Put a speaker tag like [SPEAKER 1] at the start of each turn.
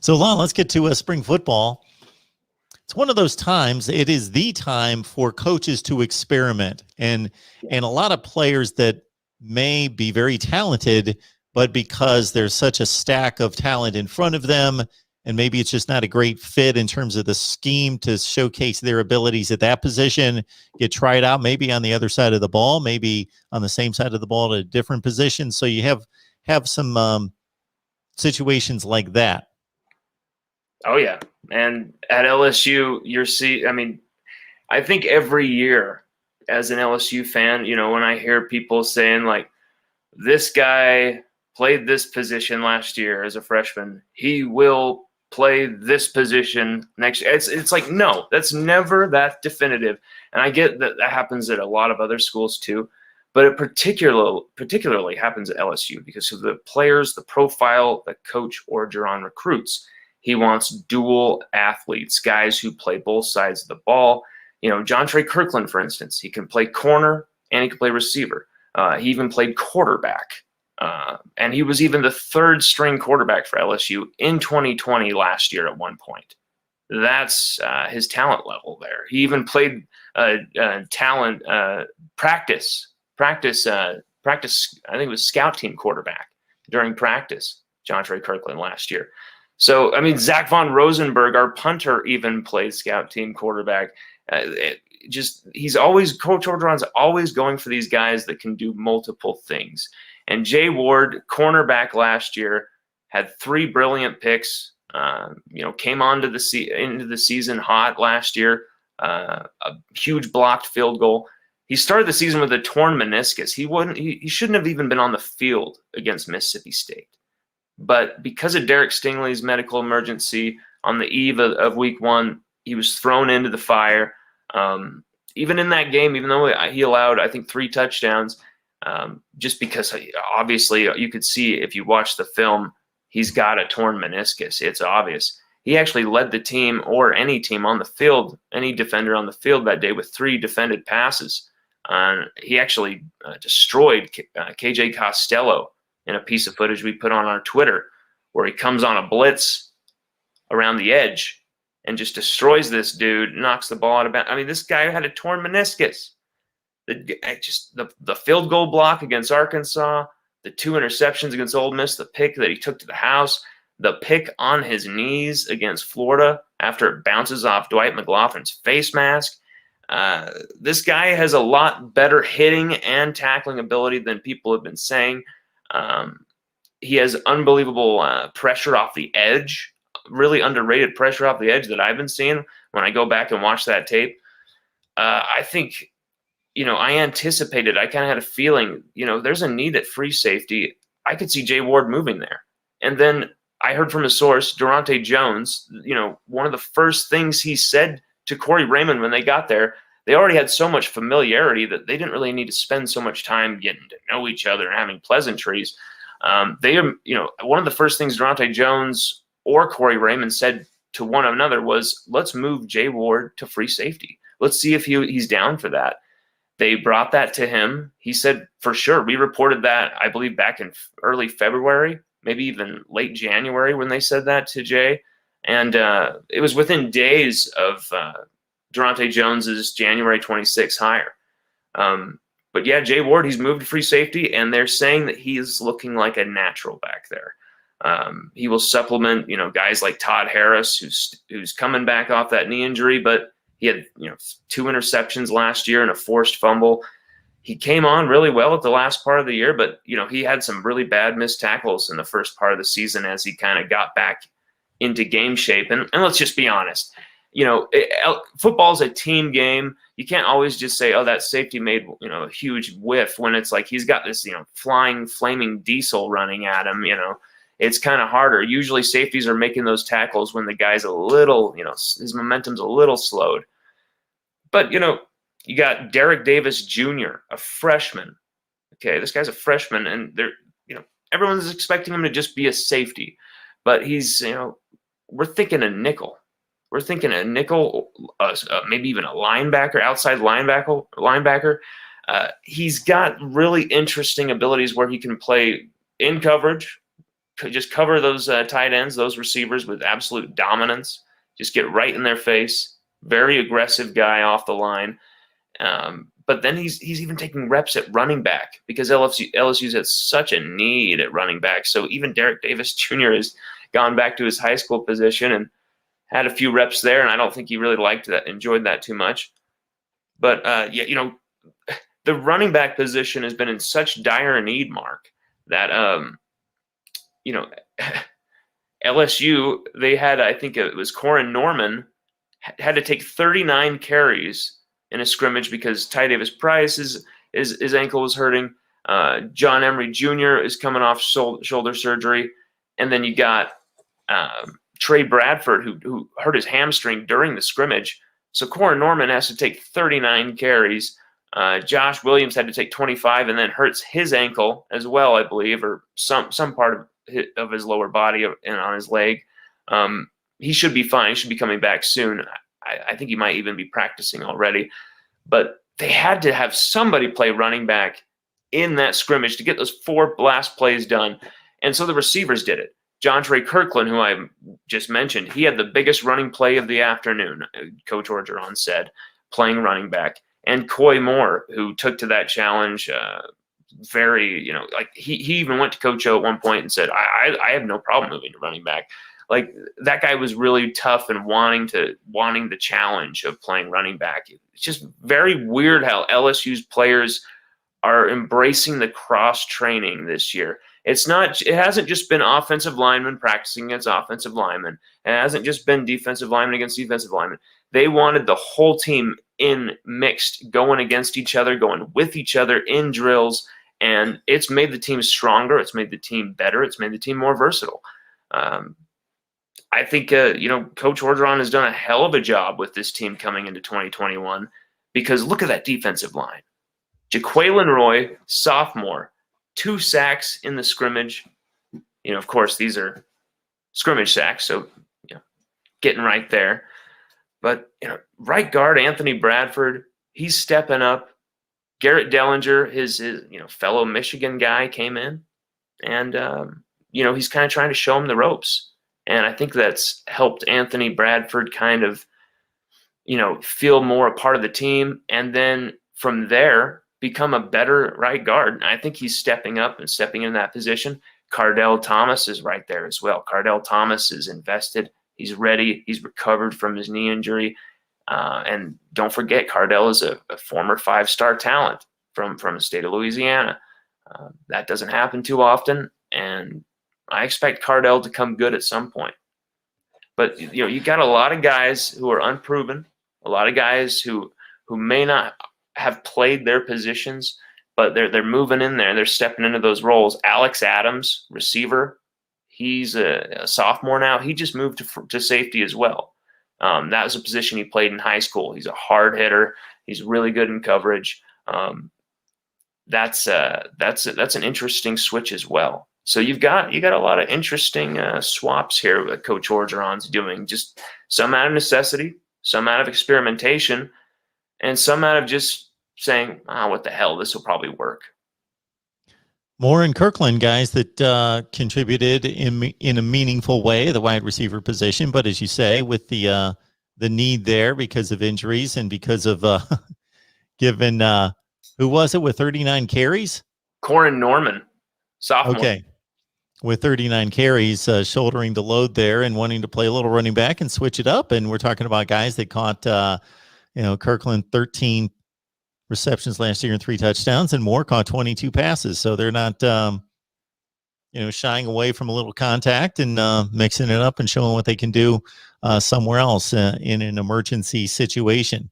[SPEAKER 1] So, Lon, let's get to spring football. It's one of those times. It is the time for coaches to experiment, and a lot of players that may be very talented, but because there's such a stack of talent in front of them, and maybe it's just not a great fit in terms of the scheme to showcase their abilities at that position, get tried out maybe on the other side of the ball, maybe on the same side of the ball at a different position. So you have some situations like that.
[SPEAKER 2] Oh, yeah. And at LSU, I think every year as an LSU fan, when I hear people saying, like, this guy played this position last year as a freshman, he will play this position next year. It's like, no, that's never that definitive. And I get that happens at a lot of other schools too, but it particularly happens at LSU because of the players, the profile that Coach Orgeron recruits. He wants dual athletes, guys who play both sides of the ball. John Trey Kirkland, for instance, he can play corner and he can play receiver. He even played quarterback. And he was even the third string quarterback for LSU in 2020 last year at one point. That's his talent level there. He even played talent practice. I think it was scout team quarterback during practice, John Trey Kirkland last year. So, Zach Von Rosenberg, our punter, even played scout team quarterback. Coach Orgeron's always going for these guys that can do multiple things. And Jay Ward, cornerback last year, had 3 brilliant picks. Came into the season hot last year. A huge blocked field goal. He started the season with a torn meniscus. He shouldn't have even been on the field against Mississippi State. But because of Derek Stingley's medical emergency on the eve of week 1, he was thrown into the fire. Even in that game, even though he allowed, I think, 3 touchdowns, just because obviously you could see if you watch the film, he's got a torn meniscus. It's obvious. He actually led the team or any team on the field, any defender on the field that day with 3 defended passes. He actually destroyed KJ Costello in a piece of footage we put on our Twitter where he comes on a blitz around the edge and just destroys this dude, knocks the ball out of bounds. This guy had a torn meniscus. The field goal block against Arkansas, the 2 interceptions against Ole Miss, the pick that he took to the house, the pick on his knees against Florida after it bounces off Dwight McLaughlin's face mask. This guy has a lot better hitting and tackling ability than people have been saying. He has unbelievable pressure off the edge, really underrated pressure off the edge that I've been seeing when I go back and watch that tape. I think, I anticipated, I kind of had a feeling, there's a need at free safety. I could see Jay Ward moving there. And then I heard from a source, Durante Jones, one of the first things he said to Corey Raymond when they got there, they already had so much familiarity that they didn't really need to spend so much time getting to know each other and having pleasantries. One of the first things Durante Jones or Corey Raymond said to one another was, let's move Jay Ward to free safety. Let's see if he's down for that. They brought that to him. He said, for sure. We reported that, I believe, back in early February, maybe even late January when they said that to Jay. And it was within days of Durante Jones's January 26th hire. But yeah, Jay Ward, he's moved to free safety, and they're saying that he is looking like a natural back there. He will supplement, guys like Todd Harris, who's coming back off that knee injury, but he had, 2 interceptions last year and a forced fumble. He came on really well at the last part of the year, but, he had some really bad missed tackles in the first part of the season as he kind of got back into game shape. And let's just be honest, football's a team game. You can't always just say, oh, that safety made, a huge whiff when it's like he's got this, flying, flaming diesel running at him, It's kind of harder. Usually safeties are making those tackles when the guy's a little, his momentum's a little slowed. But, you got Derek Davis Jr., a freshman. Okay, this guy's a freshman, and everyone's expecting him to just be a safety. But he's, we're thinking a nickel. We're thinking a nickel, maybe even a linebacker, outside linebacker. He's got really interesting abilities where he can play in coverage, just cover those tight ends, those receivers with absolute dominance. Just get right in their face. Very aggressive guy off the line. But then he's even taking reps at running back because LSU's had such a need at running back. So even Derek Davis Jr. has gone back to his high school position and had a few reps there, and I don't think he really enjoyed that too much. But the running back position has been in such dire need, Mark, that LSU, they had, I think it was Corin Norman, had to take 39 carries in a scrimmage because Ty Davis Price his ankle was hurting. John Emery Jr. is coming off shoulder surgery, and then you got Trey Bradford who hurt his hamstring during the scrimmage. So Corin Norman has to take 39 carries. Josh Williams had to take 25 and then hurts his ankle as well, I believe, or some part of his lower body and on his leg. He should be fine. He should be coming back soon. I think he might even be practicing already. But they had to have somebody play running back in that scrimmage to get those 4 blast plays done. And so the receivers did it. John Trey Kirkland, who I just mentioned, he had the biggest running play of the afternoon, Coach Orgeron said, playing running back. And Coy Moore, who took to that challenge he even went to Coach O at one point and said, I have no problem moving to running back. Like, that guy was really tough and wanting the challenge of playing running back. It's just very weird how LSU's players are embracing the cross training this year. It hasn't just been offensive linemen practicing against offensive linemen. It hasn't just been defensive linemen against defensive linemen. They wanted the whole team mixed, going against each other, going with each other in drills, and it's made the team stronger. It's made the team better. It's made the team more versatile. I think, Coach Orgeron has done a hell of a job with this team coming into 2021 because look at that defensive line. Jaquelin Roy, sophomore, 2 sacks in the scrimmage. Of course, these are scrimmage sacks, so getting right there. But right guard Anthony Bradford, he's stepping up. Garrett Dellinger, his fellow Michigan guy, came in, and he's kind of trying to show him the ropes. And I think that's helped Anthony Bradford kind of feel more a part of the team, and then from there become a better right guard. And I think he's stepping up and stepping in that position. Cardell Thomas is right there as well. Cardell Thomas is invested. He's ready. He's recovered from his knee injury. And don't forget, Cardell is a former 5-star talent from the state of Louisiana. That doesn't happen too often, and I expect Cardell to come good at some point. But you got a lot of guys who are unproven, a lot of guys who may not have played their positions, but they're moving in there. They're stepping into those roles. Alex Adams, receiver, he's a sophomore now. He just moved to safety as well. That was a position he played in high school. He's a hard hitter. He's really good in coverage. That's an interesting switch as well. So you got a lot of interesting swaps here that Coach Orgeron's doing. Just some out of necessity, some out of experimentation, and some out of just saying, what the hell, this will probably work.
[SPEAKER 1] Moore and Kirkland, guys that contributed in a meaningful way, the wide receiver position. But as you say, with the need there because of injuries and because of given who was it with 39 carries?
[SPEAKER 2] Corin Norman, sophomore.
[SPEAKER 1] Okay. With 39 carries, shouldering the load there and wanting to play a little running back and switch it up. And we're talking about guys that caught, Kirkland 13 receptions last year and 3 touchdowns, and Moore caught 22 passes. So they're not, shying away from a little contact and mixing it up and showing what they can do somewhere else in an emergency situation.